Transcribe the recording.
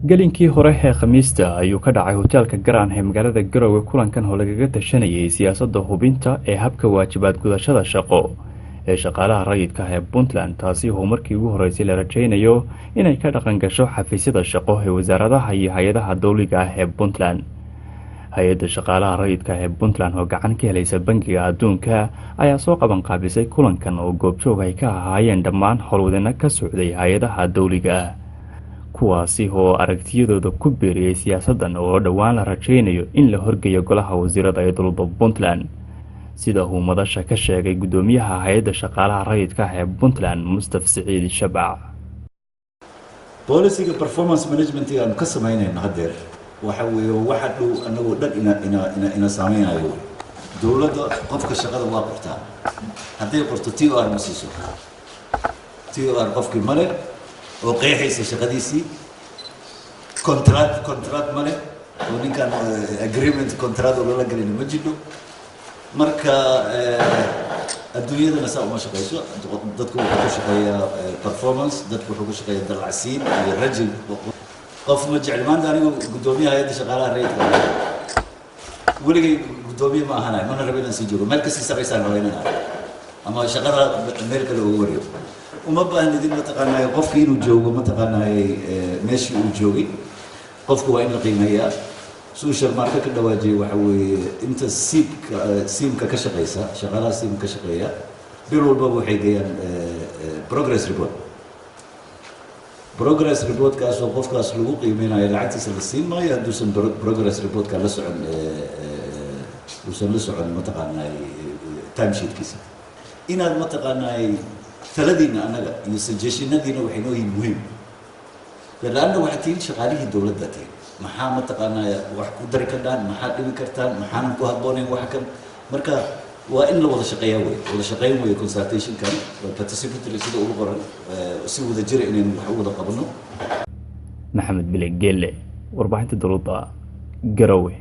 gelinkii hore ee khamiista ayuu ka dhacay hoteelka Garan ee magaalada Garowe kulankan oo lagaga tashanayay siyaasadda hubinta ee habka waajibaad gudashada shaqo ee shaqaalaha rayidka ah ee Puntland, taasi oo markii ugu horeysay la rajaynayo inay ka dhaqan gasho xafiisyada shaqo ee wasaaradaha iyo hay-adaha dowliga ah ee Puntland. hay-adda shaqaalaha rayidka ah ee Puntland oo gacan ka helaysa Bangiga Adduunka ayaa soo qaban qaabisay kulankan oo goobjoog ay ka ahaayeen dhammaan howlwadeenno ka socday hay-adaha dowliga ah, kuwaasi oo aragtiyadooda ku beeriyey siyaasaddan oo dhowaan la rajaynayo in la horgeeyo golaha wasiirada ee dowladda Puntland, sida uu madasha ka sheegay gudoomiyaha hay-adda shaqaalaha rayidka ah ee Puntland Mustaf Siciid Shabac. Policy performance management aan ka sameynayno hadeer waxa weeye waxa dhow anagoo dhan ina saameynayo dowladda qofka shaqada waa qortaa haddii qorto TOR ma siiso TOR qofkii male oo qeexaysa shaqadiisii contract male oo ninkan agreement contract oo la galin ma jiro marka adduunyadana saa uma shaqeyso dadku wuxuu ku shaqeeyaa performance dadku wuxuu ku shaqeeyaa dalacsiin iyo rajil qof ma jecel maanta anigu gudoomiyaha hay'adda shaqaalaha rayidka weligay gudoomiye ma ahanahay mana rabin inaan sii joogo meel kasii sarreysaan rabaa inaan aado ama shaqada meel kale ugu wareego uma baahnidin mataqaanaa qofkii inuu joogo mataqaanaa meeshii uu joogay qofku waa in la qiimeeyaa social market ka dhawaajiyay waxa weeye inta siimka ka shaqeysa shaqaalaha siimka ka shaqeeya bil walba waxay geeyaan progress report kaas oo qofkaas lagu qiimeynayo lacagtiisa la siin maayo hadduusan progress report ka la socon uusan la socon mataqaanaa time sheetkiisa inaad mataqaanaa taladiina anaga iyo suggestionadiina waxay noo yihiin muhiim laanna waxaad tihiin shaqaalihii dowladda tihiin maxaa mataqaanaa wax ku dari kartaan maxaa dhibi kartaan maxaanan ku habboonayn wax kan marka waa in la wada shaqeeyaa wey wada shaqeyn wey consultationkan participatory sida ugu qoran si wada jira inaynu wax u wada qabno. Maxamed Bile Gelle, warbaahinta dowladda, Garowe.